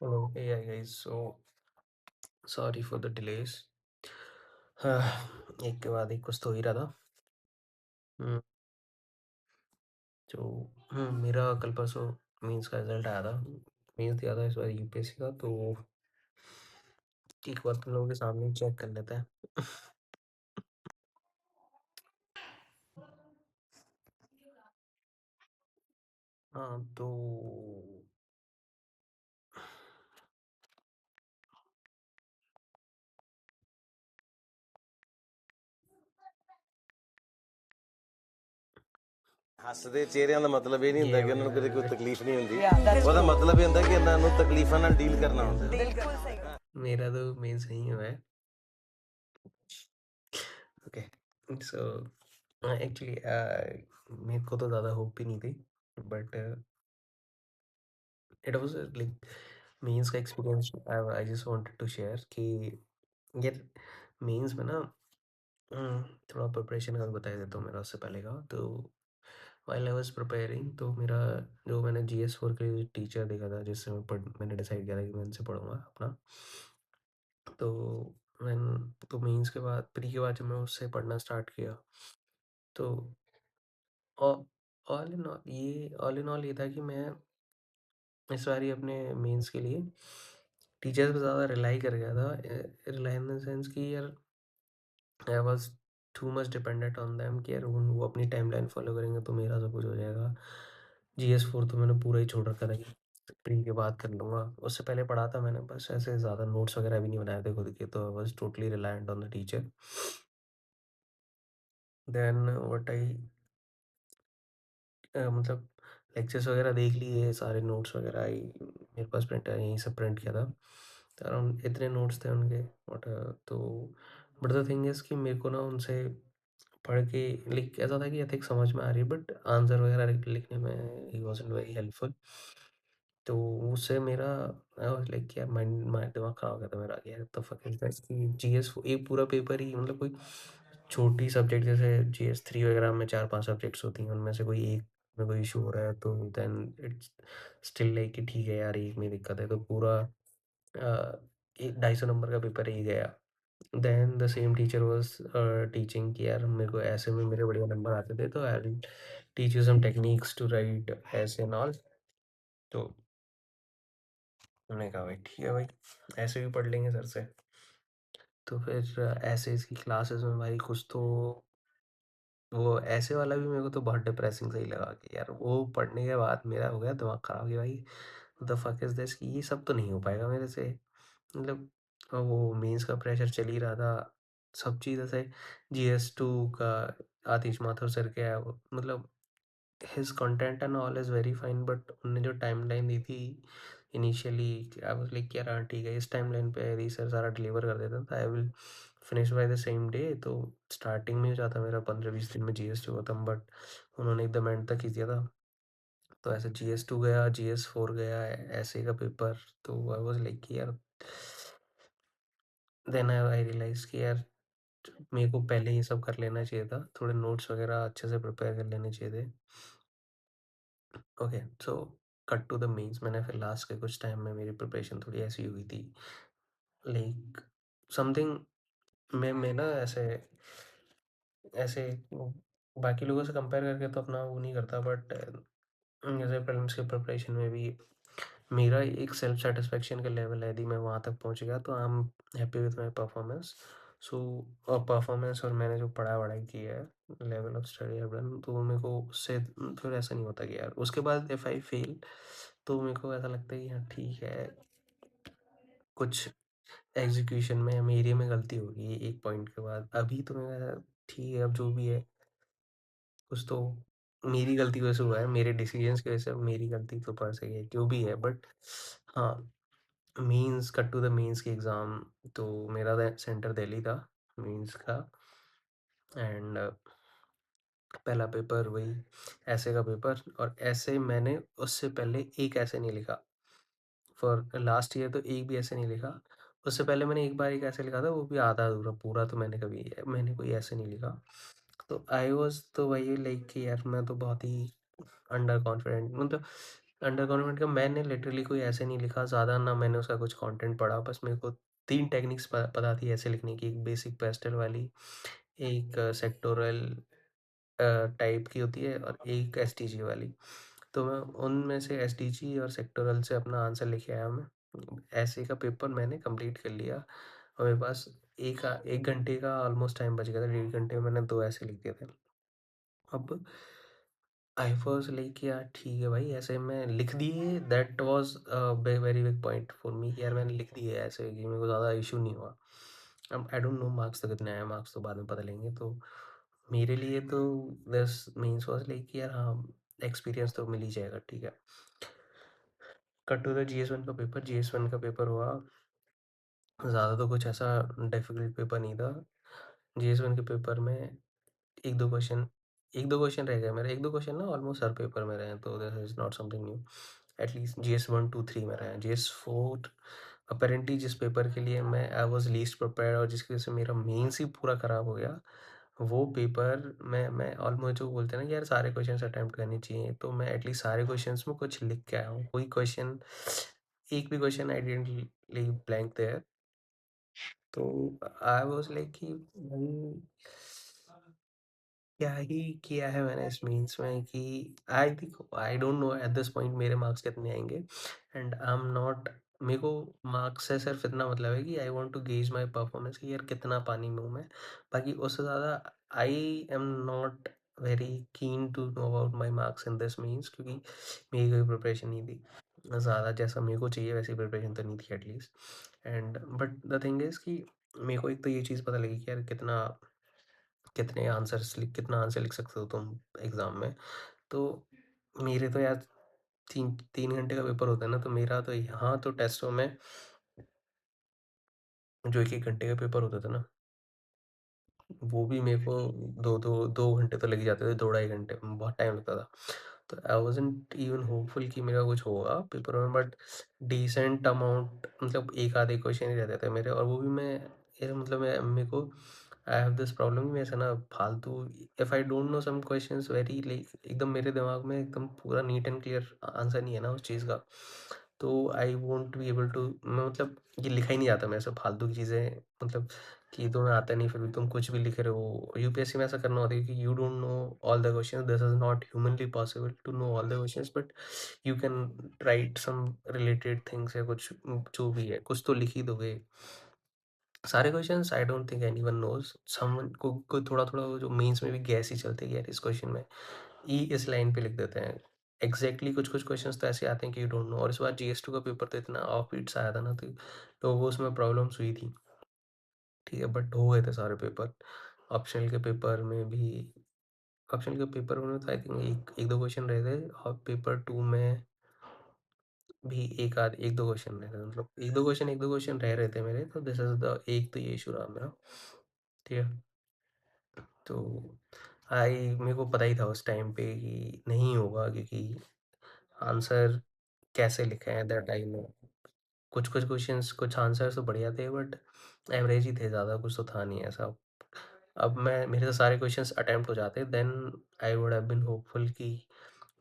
Hello, hey hi guys. So sorry for the delays. एक के बाद एक कुछ तो हो ही रहा था। हम्म, मेरा कल परसों मींस का रिजल्ट आया था। मींस दिया था इस बार यूपीएससी का, तो एक बार तुम लोगों के सामने चेक कर लेते हैं। हाँ तो ਹੱਸਦੇ ਚਿਹਰਿਆਂ ਦਾ ਮਤਲਬ ਇਹ ਨਹੀਂ ਹੁੰਦਾ ये ਕਿ ਉਹਨਾਂ ਨੂੰ ਕਦੇ ਕੋਈ मेरा ਤਕਲੀਫ ਨਹੀਂ ਹੁੰਦੀ ਉਹਦਾ ਮਤਲਬ ਇਹ ਹੁੰਦਾ ਕਿ ਇਹਨਾਂ ਨੂੰ ਤਕਲੀਫਾਂ ਨਾਲ ਡੀਲ करना ਹੁੰਦਾ है। मेरा तो मींस नहीं हुआ है। ओके, सो एक्चुअली मेरे को तो ज़्यादा होप ही नहीं थी, but it was like means का experience I just wanted to share कि यार मींस में ना थोड़ा प्रिपरेशन का बता देता हूँ मेरा उससे पहले का। तो व्हाइल आई वाज प्रिपेयरिंग, तो मेरा जो मैंने जीएस फोर के लिए टीचर देखा था जिससे मैंने डिसाइड किया था कि मैं इनसे पढ़ूंगा अपना। तो तो मींस के बाद प्री के बाद जब मैं उससे पढ़ना स्टार्ट किया, तो ऑल इन ऑल ये था कि मैं इस बार ही अपने मेंस के लिए टीचर्स पे ज़्यादा रिलाई कर गया था। रिलाई इन द सेंस कि यार I was too much dependent on them कि यार वो अपनी टाइमलाइन फॉलो करेंगे तो मेरा सब कुछ हो जाएगा। जीएस फोर तो मैंने पूरा ही छोड़ रखा था कि प्री के बाद कर लूँगा। उससे पहले पढ़ा था मैंने, बस ऐसे ज़्यादा नोट्स वगैरह भी नहीं बनाए थे खुद के, तो I was totally reliant on the teacher. Then what I मतलब लेक्चर्स वगैरह देख लिए, सारे नोट्स वगैरह आई मेरे पास, प्रिंट यहीं से प्रिंट किया था। तो अराउंड इतने नोट्स थे उनके बट तो बट द थिंग इज़ कि मेरे को ना उनसे पढ़ के लिख ऐसा था कि एथिक्स समझ में आ रही है, बट आंसर वगैरह लिखने में ही वाज़न्ट वेरी हेल्पफुल। तो उससे मेरा आई वाज़ लाइक यार माइंड दिमाग खराब हो गया था मेरा कि यार what the fuck is this कि जीएस एक पूरा पेपर ही मतलब कोई छोटी सब्जेक्ट जैसे जीएस थ्री वगैरह में 4-5 सब्जेक्ट्स होती हैं, उनमें से कोई एक में कोई इशू हो रहा है तो देन इट्स स्टिल लाइक कि ठीक है यार एक में दिक्कत है, तो पूरा 250 नंबर का पेपर ही गया। Then the same teacher was teaching कि यार मेरे को ऐसे में मेरे बढ़िया नंबर आते थे, तो I will teach you some techniques to write ऐसे एंड ऑल। तो मैंने कहा भाई ठीक है भाई, ऐसे भी पढ़ लेंगे सर से। तो फिर ऐसे इसकी क्लासेस में भाई कुछ तो वो ऐसे वाला भी मेरे को तो बहुत डिप्रेसिंग सही लगा कि यार वो पढ़ने के बाद मेरा हो गया दिमाग खराब कि भाई द फक इज दिस कि ये सब तो नहीं हो पाएगा मेरे से। मतलब वो मेंस का प्रेशर चल ही रहा था, सब चीज़ ऐसे जीएस टू का आतिश माथुर सर के है मतलब his content and all is very fine, but उन्होंने जो टाइमलाइन दी थी इनिशियली आई वाज लाइक यार हाँ ठीक है, इस टाइमलाइन पे यदि सर सारा डिलीवर कर देता तो I will finish by the same day. तो स्टार्टिंग में हो जाता मेरा 15-20 दिन में जीएस टू खत्म, बट उन्होंने एकदम एंड तक खींच दिया था। तो ऐसे जीएस टू गया, जीएस फोर गया, ऐसे का पेपर। तो आई वाज लाइक कि यार देन आई रियलाइज कि यार मेरे को पहले ये सब कर लेना चाहिए था, थोड़े नोट्स वगैरह अच्छे से प्रिपेयर कर लेने चाहिए थे। Okay, so cut to the mains. मैंने फिर लास्ट के कुछ टाइम में मेरी प्रिपरेशन थोड़ी ऐसी हुई थी लाइक समथिंग मैं ना ऐसे ऐसे बाकी लोगों से कंपेयर करके तो अपना वो नहीं करता, बट जैसे प्रीलिम्स के प्रिपरेशन में भी मेरा एक सेल्फ सेटिस्फेक्शन का लेवल है, यदि मैं वहाँ तक पहुँच गया तो I am happy with my performance. So performance और मैंने जो पढ़ाई की है, level of study have done, तो मेरे को उससे फिर ऐसा नहीं होता कि यार उसके बाद इफ़ आई फेल तो मेरे को ऐसा लगता है कि हाँ ठीक है, कुछ एग्जीक्यूशन में या मेरे में गलती होगी एक पॉइंट के बाद। अभी तो मेरा ठीक है, अब जो भी है कुछ तो मेरी गलती की वजह से हुआ है, मेरे डिसीजंस की वजह से मेरी गलती तो पड़ सही है जो भी है, बट हाँ means cut to the mains की एग्ज़ाम। तो मेरा सेंटर दिल्ली था मीन्स का, एंड पहला पेपर वही ऐसे का पेपर, और ऐसे मैंने उससे पहले एक ऐसे नहीं लिखा फॉर लास्ट ईयर, तो एक भी ऐसे नहीं लिखा। उससे पहले मैंने एक बार एक ऐसे लिखा था, वो भी आधा अधूरा, पूरा तो मैंने कोई ऐसे नहीं लिखा। तो आई वाज तो वही लाइक कि यार मैं तो बहुत ही अंडर कॉन्फिडेंट, मतलब अंडर गवर्नमेंट का मैंने लिटरली कोई ऐसे नहीं लिखा ज़्यादा, ना मैंने उसका कुछ कंटेंट पढ़ा, बस मेरे को 3 टेक्निक्स पता थी ऐसे लिखने की, एक बेसिक पेस्टल वाली, एक सेक्टोरल टाइप की होती है और एक एसटीजी वाली। तो मैं उनमें से एसटीजी और सेक्टोरल से अपना आंसर लेके आया मैं। ऐसे का पेपर मैंने कंप्लीट कर लिया और मेरे पास 1 घंटे का ऑलमोस्ट टाइम बच गया था, 1.5 घंटे में मैंने 2 ऐसे लिख दिए थे। अब आई वाज़ लाइक यार ठीक है भाई, ऐसे मैं लिख दिए, that was very big point for me कि यार मैंने लिख दिए ऐसे कि मेरे को ज़्यादा इश्यू नहीं हुआ। अब आई डोंट नो मार्क्स तो कितने आए, मार्क्स तो बाद में पता लगेंगे। तो मेरे लिए तो दिस मीन्स वाज़ लाइक कि यार हाँ, एक्सपीरियंस तो मिल ही जाएगा, ठीक है। कट टू द जीएस 1 का पेपर, जीएस 1 का पेपर हुआ, ज़्यादा तो कुछ ऐसा डिफ़िकल्ट पेपर नहीं था। जीएस 1 के पेपर में 1-2 क्वेश्चन 1-2 क्वेश्चन रह गए मेरे, 1-2 क्वेश्चन ना ऑलमोस्ट हर पेपर में रहे हैं, तो this is not something new. At least GS 1, 2, 3 में रहे हैं। जीएस 4 अपैरेंटली जिस पेपर के लिए मैं आई वाज़ लीस्ट प्रिपेयर्ड और जिसकी वज़ह से मेरा मेंस ही पूरा खराब हो गया, वो पेपर मैं ऑलमोस्ट जो बोलते हैं ना कि यार सारे क्वेश्चंस अटेम्प्ट करने चाहिए, तो मैं एटलीस्ट सारे क्वेश्चंस में कुछ लिख के आया हूँ। कोई क्वेश्चन एक भी question I didn't leave blank there. तो आई वाज़ लाइक कि भाई क्या ही किया है मैंने इस मीन्स में कि I think I don't know at this point मेरे मार्क्स कितने आएँगे एंड आई एम नॉट, मेरे को मार्क्स से सिर्फ़ इतना मतलब है कि I want to gauge my performance कि यार कितना पानी में हूँ मैं। बाकी उससे ज़्यादा I am not very keen to know about my marks in this mains, क्योंकि मेरी कोई प्रिपरेशन नहीं थी। ज़्यादा जैसा मेरे को चाहिए वैसी प्रिपरेशन तो नहीं थी at least. And but the thing is कि मेरे को एक तो ये चीज़ पता लगी कि यार कितना आंसर लिख सकते हो तुम एग्ज़ाम में। तो मेरे तो यार 3 घंटे का पेपर होता है ना, तो मेरा तो यहाँ तो टेस्टों में जो 1-1 घंटे का पेपर होता था ना, वो भी मेरे को 2 घंटे तो लग ही जाते थे, 2 ढाई घंटे, बहुत टाइम लगता था। तो आई वाज़न्ट इवन होपफुल कि मेरा कुछ होगा पेपर में, बट डिसेंट अमाउंट मतलब 1 आधे क्वेश्चन ही रहते थे मेरे, और वो भी मैं यार मतलब मैं मेरे को आई हैव दिस प्रॉब्लम कि मैं ऐसा ना फालतू, if I don't know some questions very like एकदम मेरे दिमाग में एकदम पूरा नीट एंड क्लियर आंसर नहीं है ना उस चीज़ का, तो I won't be able to, मैं मतलब ये लिखा ही नहीं जाता मेरे से फालतू की चीज़ें, मतलब कि तुम्हें आता नहीं फिर भी तुम कुछ भी लिख रहे हो। यूपीएससी में ऐसा करना होता है कि you don't know all the questions, this is not humanly possible to know all the questions, but you can write some related things या कुछ जो भी है कुछ तो लिख ही दोगे। सारे questions I don't think anyone knows, someone को थोड़ा-थोड़ा वो जो मेंस में भी गैस ही चलती है कि यार इस क्वेश्चन में इस लाइन पे लिख देते हैं। एग्ज़ैक्टली कुछ-कुछ क्वेश्चंस तो ऐसे आते हैं कि यू डोंट नो, और इस बार जीएस2 का पेपर तो इतना ऑफ बीट्स आया था ना, तो लोगों को उसमें प्रॉब्लम्स हुई थी। ठीक है, बट हो गए थे सारे पेपर। ऑप्शनल के पेपर में भी ऑप्शनल के पेपर में तो आई थिंक एक 1-2 क्वेश्चन रहे थे, और पेपर 2 में भी 1-2 क्वेश्चन रहे थे, मतलब 1-2 क्वेश्चन रह रहे थे मेरे, तो दिस इज़ द एक तो ये इश्यू रहा मेरा। ठीक है? तो मेरे को पता ही था उस टाइम पे कि नहीं होगा, क्योंकि आंसर कैसे लिखे हैं दैट आई नो। कुछ-कुछ क्वेश्चंस कुछ आंसर्स तो बढ़िया थे, बट एवरेज ही थे, ज़्यादा कुछ तो था नहीं ऐसा। अब मैं मेरे से सारे क्वेश्चंस अटेम्प्ट हो जाते then I would have been hopeful कि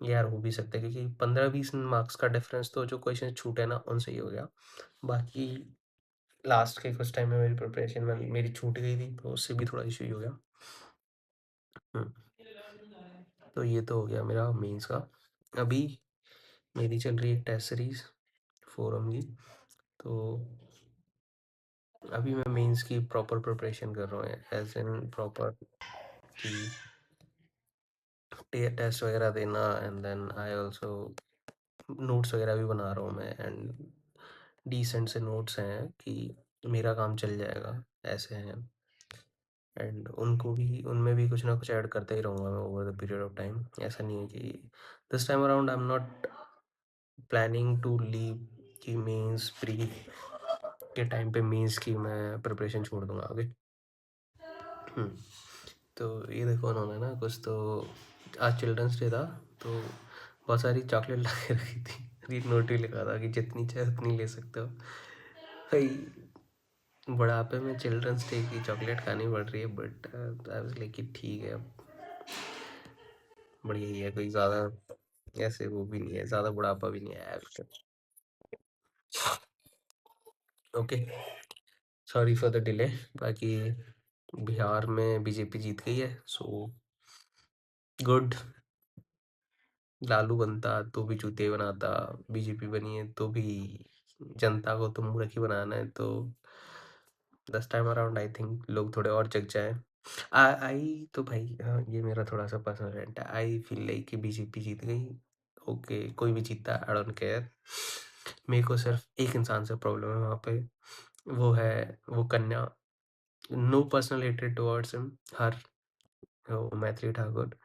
यार हो भी सकता है, क्योंकि 15-20 मार्क्स का डिफरेंस तो जो क्वेश्चन छूटे ना उनसे ही हो गया। बाकी लास्ट के कुछ टाइम में मेरी प्रिपरेशन में मेरी छूट गई थी, तो उससे भी थोड़ा इश्यू ही हो गया। हुँ, तो ये तो हो गया मेरा मेंस का। अभी मेरी चल रही है टेस्ट सीरीज़ फोरम की, तो अभी मैं मेंस की प्रॉपर प्रिपरेशन कर रहा हूँ, एज़ इन प्रॉपर कि टेस्ट वगैरह देना, and then I also notes वगैरह भी बना रहा हूँ मैं, एंड डिसेंट से नोट्स हैं कि मेरा काम चल जाएगा, ऐसे हैं। एंड उनको भी उनमें भी कुछ ना कुछ ऐड करते ही रहूँगा मैं over the period of time. ऐसा नहीं है कि this time around I am not planning to leave कि मेंस प्री के टाइम पे मेंस की मैं प्रिपरेशन छोड़ दूँगा, ओके। हुँ। तो ये देखो उन्होंने ना कुछ तो आज चिल्ड्रंस डे था, तो बहुत सारी चॉकलेट ला के रखी थी। एक नोट भी लिखा था कि जितनी चाहे उतनी ले सकते हो। भाई बुढ़ापे में चिल्ड्रंस डे की चॉकलेट खानी पड़ रही है, बट आई वाज़ लाइक कि ठीक है, बढ़िया ही है, कोई ज़्यादा ऐसे वो भी नहीं है, ज़्यादा बुढ़ापा भी नहीं आया है अभी तक। Okay, sorry for the delay. बाकी बिहार में बीजेपी जीत गई है, सो गुड। लालू बनता तो भी चूतिया बनाता, बीजेपी बनी है तो भी जनता को तो मूर्ख ही बनाना है, तो this time around I think लोग थोड़े और जग जाएँ। आई तो भाई हाँ, ये मेरा थोड़ा-सा पर्सनल रेंट है। आई फ़ील लाइक कि बीजेपी जीत गई। ओके, कोई भी जीता आई डोंट केयर। मेरे को सिर्फ़ एक इंसान से प्रॉब्लम है वहाँ पे, वो कन्या। No personal hatred towards him, her, Maithili Thakur.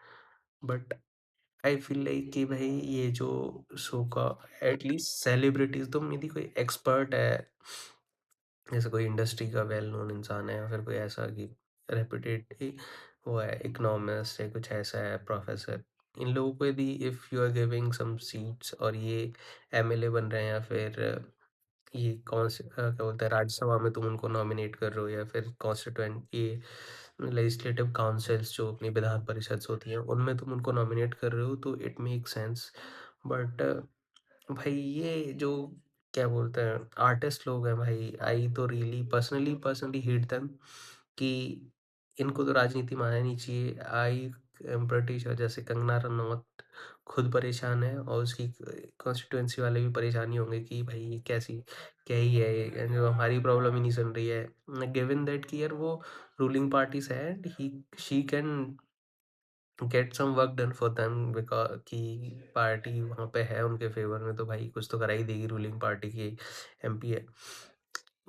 But I feel like कि भाई ये जो शो का एटलीस्ट सेलिब्रिटीज़ तो मेरी कोई एक्सपर्ट है, जैसे कोई इंडस्ट्री का वेल नोन इंसान है या फिर कोई ऐसा कि रेप्यूटेड वो है इकोनॉमिस्ट है, कुछ ऐसा है प्रोफेसर। इन लोगों को यदि if you are giving some seats और ये एमएलए बन रहे हैं या फिर ये क्या बोलते हैं राज्यसभा में तुम उनको नॉमिनेट कर रहे हो या फिर कॉन्स्टिट्यूएंट ये लेजिस्लेटिव काउंसिल्स जो अपनी विधान परिषद होती हैं उनमें तुम उनको नॉमिनेट कर रहे हो तो इट मेक सेंस। बट भाई ये जो क्या बोलते हैं आर्टिस्ट लोग हैं भाई, आई तो रियली पर्सनली हेट देम कि इनको तो राजनीति में आना नहीं चाहिए। आई एम प्रीटी श्योर जैसे कंगना रनौत खुद परेशान है और उसकी कॉन्स्टिट्यूएंसी वाले भी परेशान ही होंगे कि भाई ये कैसी क्या ही है ये, जो हमारी प्रॉब्लम ही नहीं सुन रही है, गिवन दैट कि यार वो रूलिंग पार्टी से है and he she can get some work done for them because कि पार्टी वहाँ पे है उनके फ़ेवर में, तो भाई कुछ तो करा ही देगी, रूलिंग पार्टी की एमपी है।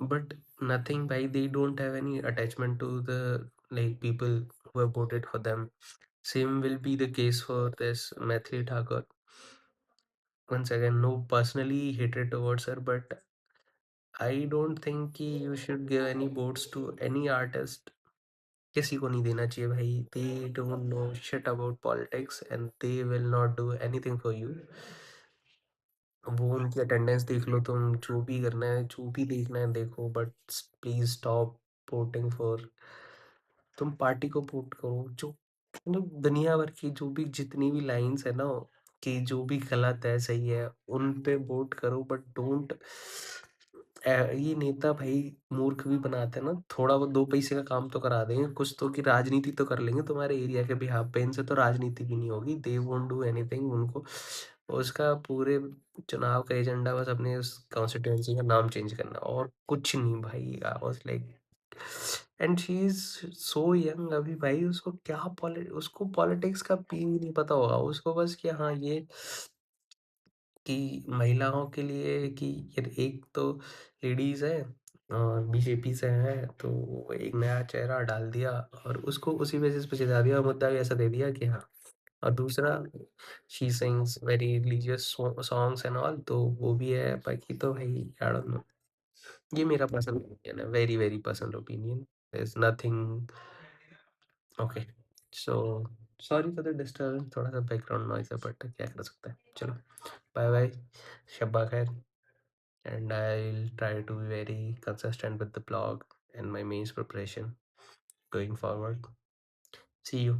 बट नथिंग भाई, they don't have any attachment to the like people who have voted for them. Same will be the case for this Maithili Thakur. Once again, no personally hatred towards her, but I don't think कि you should give any votes to any artist. किसी को नहीं देना चाहिए भाई। They don't know shit about politics and they will not do anything for you. वो उनकी attendance देख लो तुम, जो भी करना है, जो भी देखना है देखो, but please stop voting for. तुम पार्टी को वोट करो जो मतलब दुनिया भर की जो भी जितनी भी लाइन्स है ना कि जो भी गलत है, सही है, उन पे वोट करो, बट डोंट ये नेता भाई मूर्ख भी बनाते हैं ना, थोड़ा बहुत 2 पैसे का काम तो करा देंगे, कुछ तो कि राजनीति तो कर लेंगे तुम्हारे एरिया के बिहाफ़ पे, इनसे तो राजनीति भी नहीं होगी, दे वोंट डू एनीथिंग। उनको उसका पूरे चुनाव का एजेंडा बस अपने उस कॉन्स्टिट्यूएंसी का नाम चेंज करना और कुछ नहीं भाई। I was like and she is so young अभी भाई, उसको क्या उसको पॉलिटिक्स का पी भी नहीं पता होगा, उसको बस कि हाँ ये कि महिलाओं के लिए कि यार एक तो लेडीज़ है और बीजेपी से है, तो एक नया चेहरा डाल दिया और उसको उसी बेसिस पे जिता दिया और मुद्दा भी ऐसा दे दिया कि हाँ। और दूसरा she sings very religious songs and all, तो वो भी है, बाकी तो भाई आई डोंट नो। ये मेरा पर्सनल ओपिनियन है, very very personal opinion. There is nothing. Okay, so sorry for the disturbance, थोड़ा-सा बैकग्राउंड नॉइज़ है बट क्या कर सकते हैं। चलो, बाय-बाय, शब्बा खैर, and I'll try to be very consistent with the blog and my mains preparation going forward. See you.